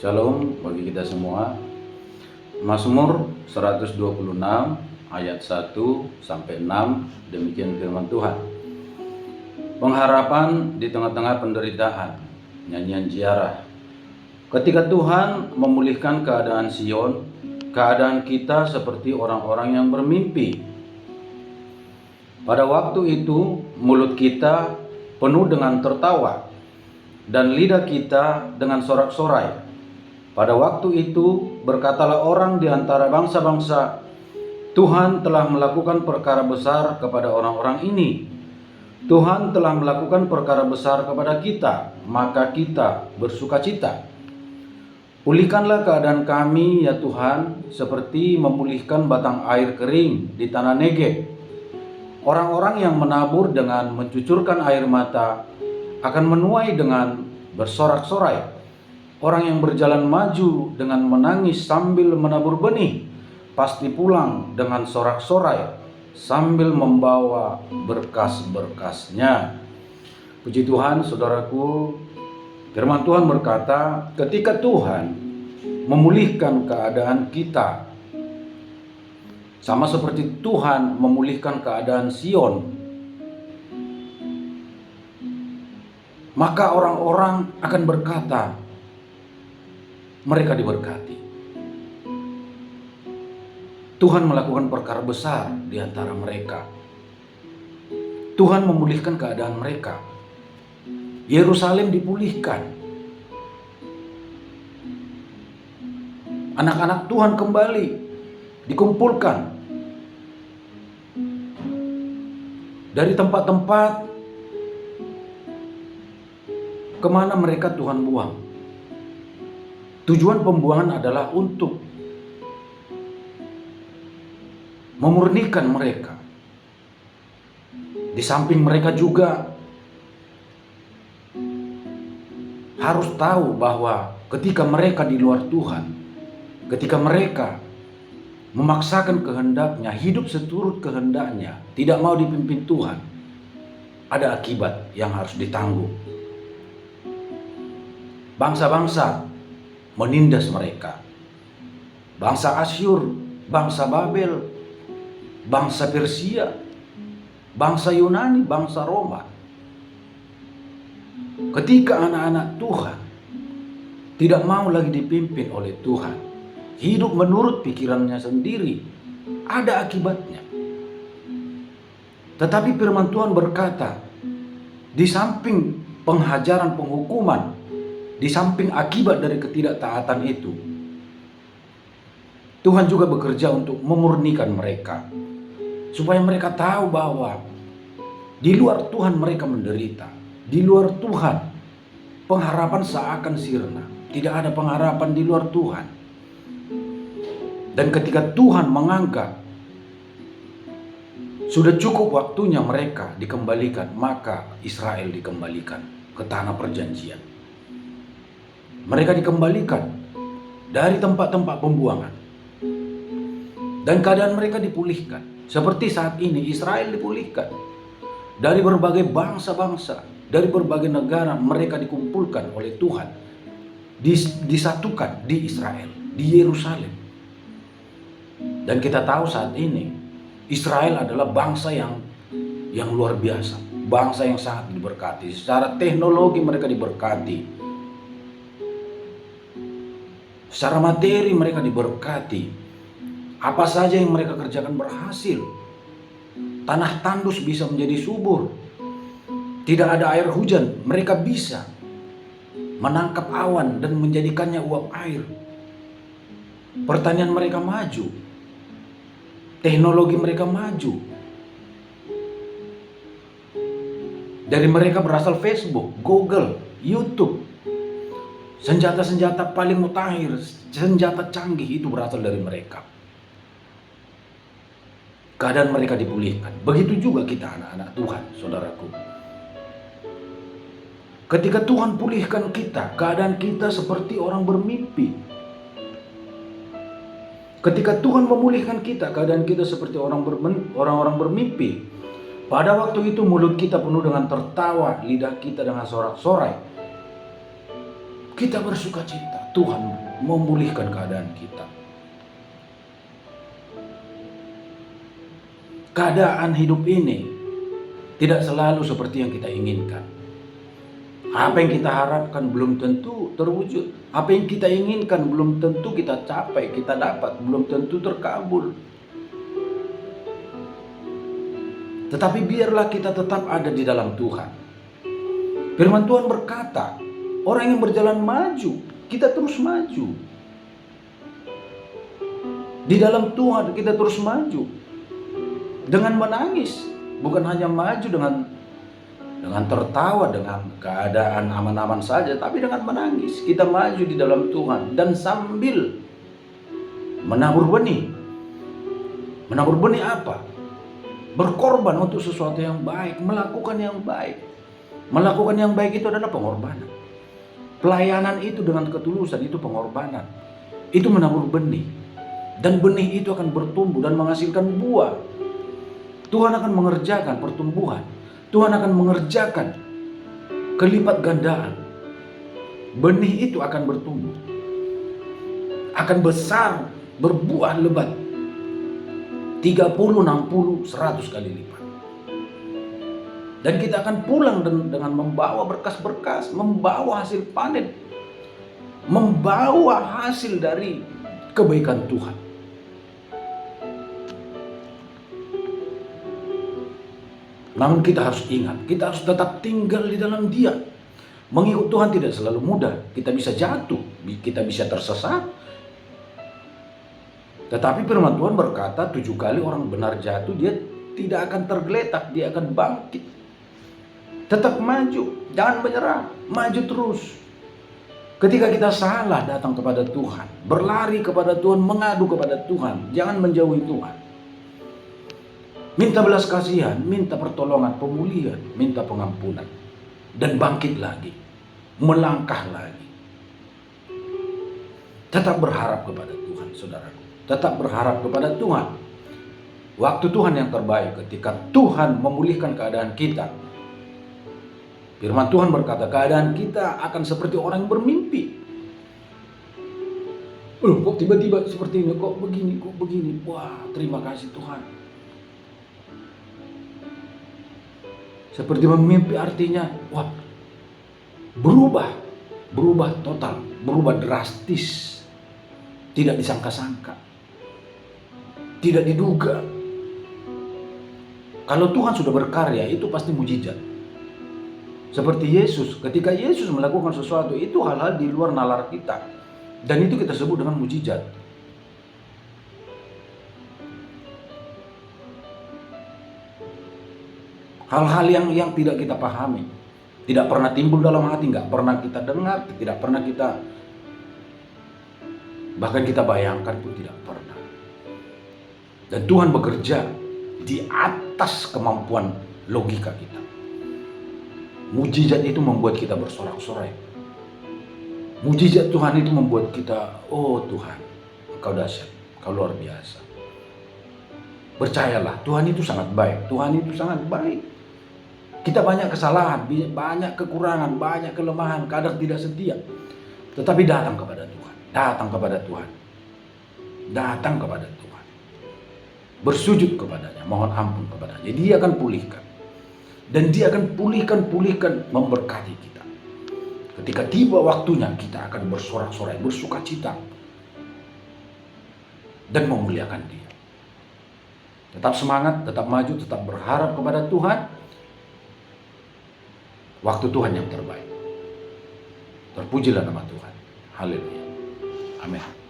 Shalom bagi kita semua. Mazmur 126 ayat 1 sampai 6, demikian firman Tuhan. Pengharapan di tengah-tengah penderitaan, nyanyian ziarah. Ketika Tuhan memulihkan keadaan Sion, keadaan kita seperti orang-orang yang bermimpi. Pada waktu itu mulut kita penuh dengan tertawa dan lidah kita dengan sorak-sorai. Pada waktu itu berkatalah orang di antara bangsa-bangsa, Tuhan telah melakukan perkara besar kepada orang-orang ini. Tuhan telah melakukan perkara besar kepada kita, maka kita bersukacita. Pulihkanlah keadaan kami ya Tuhan, seperti memulihkan batang air kering di tanah Negeb. Orang-orang yang menabur dengan mencucurkan air mata akan menuai dengan bersorak-sorai. Orang yang berjalan maju dengan menangis sambil menabur benih, pasti pulang dengan sorak-sorai sambil membawa berkas-berkasnya. Puji Tuhan, saudaraku, firman Tuhan berkata, ketika Tuhan memulihkan keadaan kita, sama seperti Tuhan memulihkan keadaan Sion, maka orang-orang akan berkata, mereka diberkati. Tuhan melakukan perkara besar di antara mereka. Tuhan memulihkan keadaan mereka. Yerusalem dipulihkan. Anak-anak Tuhan kembali dikumpulkan dari tempat-tempat kemana mereka Tuhan buang. Tujuan pembuangan adalah untuk memurnikan mereka. Di samping mereka juga harus tahu bahwa ketika mereka di luar Tuhan, ketika mereka memaksakan kehendaknya, hidup seturut kehendaknya, tidak mau dipimpin Tuhan, ada akibat yang harus ditanggung. Bangsa-bangsa menindas mereka. Bangsa Asyur, bangsa Babel, bangsa Persia, bangsa Yunani, bangsa Roma. Ketika anak-anak Tuhan tidak mau lagi dipimpin oleh Tuhan, hidup menurut pikirannya sendiri, ada akibatnya. Tetapi firman Tuhan berkata, di samping penghajaran, penghukuman, di samping akibat dari ketidaktaatan itu, Tuhan juga bekerja untuk memurnikan mereka, supaya mereka tahu bahwa di luar Tuhan mereka menderita. Di luar Tuhan pengharapan seakan sirna. Tidak ada pengharapan di luar Tuhan. Dan ketika Tuhan menganggap sudah cukup waktunya mereka dikembalikan, maka Israel dikembalikan ke tanah perjanjian. Mereka dikembalikan dari tempat-tempat pembuangan. Dan keadaan mereka dipulihkan. Seperti saat ini Israel dipulihkan. Dari berbagai bangsa-bangsa, dari berbagai negara, mereka dikumpulkan oleh Tuhan. Disatukan di Israel, di Yerusalem. Dan kita tahu saat ini Israel adalah bangsa yang luar biasa. Bangsa yang sangat diberkati. Secara teknologi mereka diberkati. Secara materi mereka diberkati. Apa saja yang mereka kerjakan berhasil. Tanah tandus bisa menjadi subur. Tidak ada air hujan, mereka bisa menangkap awan dan menjadikannya uap air. Pertanian mereka maju. Teknologi mereka maju. Dari mereka berasal Facebook, Google, YouTube. Senjata-senjata paling mutakhir, senjata canggih itu berasal dari mereka. Keadaan mereka dipulihkan. Begitu juga kita anak-anak Tuhan, saudaraku. Ketika Tuhan pulihkan kita, keadaan kita seperti orang bermimpi. Ketika Tuhan memulihkan kita, keadaan kita seperti orang-orang bermimpi. Pada waktu itu mulut kita penuh dengan tertawa, lidah kita dengan sorak-sorai. kita bersuka cita. Tuhan memulihkan keadaan kita. Keadaan hidup ini tidak selalu seperti yang kita inginkan. Apa yang kita harapkan belum tentu terwujud. Apa yang kita inginkan belum tentu kita capai, kita dapat, belum tentu terkabul. Tetapi biarlah kita tetap ada di dalam Tuhan. Firman Tuhan berkata, orang yang berjalan maju, kita terus maju. Di dalam Tuhan kita terus maju. Dengan menangis, bukan hanya maju dengan tertawa, dengan keadaan aman-aman saja, tapi dengan menangis. Kita maju di dalam Tuhan dan sambil menabur benih. Menabur benih apa? Berkorban untuk sesuatu yang baik, melakukan yang baik. Melakukan yang baik itu adalah pengorbanan. Pelayanan itu dengan ketulusan itu pengorbanan. Itu menabur benih. Dan benih itu akan bertumbuh dan menghasilkan buah. Tuhan akan mengerjakan pertumbuhan. Tuhan akan mengerjakan kelipat gandaan. Benih itu akan bertumbuh. Akan besar, berbuah lebat. 30, 60, 100 kali lipat. Dan kita akan pulang dengan membawa berkas-berkas, membawa hasil panen, membawa hasil dari kebaikan Tuhan. Namun kita harus ingat, kita harus tetap tinggal di dalam Dia. Mengikut Tuhan tidak selalu mudah. Kita bisa jatuh, kita bisa tersesat. Tetapi firman Tuhan berkata 7 kali orang benar jatuh, dia tidak akan tergeletak, dia akan bangkit. Tetap maju, jangan menyerah, maju terus. Ketika kita salah, datang kepada Tuhan, berlari kepada Tuhan, mengadu kepada Tuhan, jangan menjauhi Tuhan. Minta belas kasihan, minta pertolongan, pemulihan, minta pengampunan, dan bangkit lagi, melangkah lagi. Tetap berharap kepada Tuhan, saudaraku. Tetap berharap kepada Tuhan. Waktu Tuhan yang terbaik ketika Tuhan memulihkan keadaan kita. Firman Tuhan berkata, keadaan kita akan seperti orang yang bermimpi. Kok tiba-tiba seperti ini, kok begini. Wah, terima kasih Tuhan. Seperti memimpi artinya, wah, berubah total, berubah drastis. Tidak disangka-sangka. Tidak diduga. Kalau Tuhan sudah berkarya, itu pasti mujizat. Seperti Yesus, ketika Yesus melakukan sesuatu, itu hal-hal di luar nalar kita. Dan itu kita sebut dengan mujizat. Hal-hal yang tidak kita pahami, tidak pernah timbul dalam hati, nggak pernah kita dengar, tidak pernah kita, bahkan kita bayangkan pun tidak pernah. Dan Tuhan bekerja di atas kemampuan logika kita. Mujizat itu membuat kita bersorak-sorai. Mujizat Tuhan itu membuat kita, oh Tuhan, Engkau dahsyat, Engkau luar biasa. Percayalah, Tuhan itu sangat baik. Tuhan itu sangat baik. Kita banyak kesalahan, banyak kekurangan, banyak kelemahan, kadang tidak setia. Tetapi datang kepada Tuhan. Datang kepada Tuhan. Datang kepada Tuhan. Bersujud kepadanya, mohon ampun kepadanya. Dia akan pulihkan. Dan Dia akan pulihkan, memberkati kita. Ketika tiba waktunya, kita akan bersorak-sorai, bersuka cita. Dan memuliakan Dia. Tetap semangat, tetap maju, tetap berharap kepada Tuhan. Waktu Tuhan yang terbaik. Terpujilah nama Tuhan. Haleluya. Amin.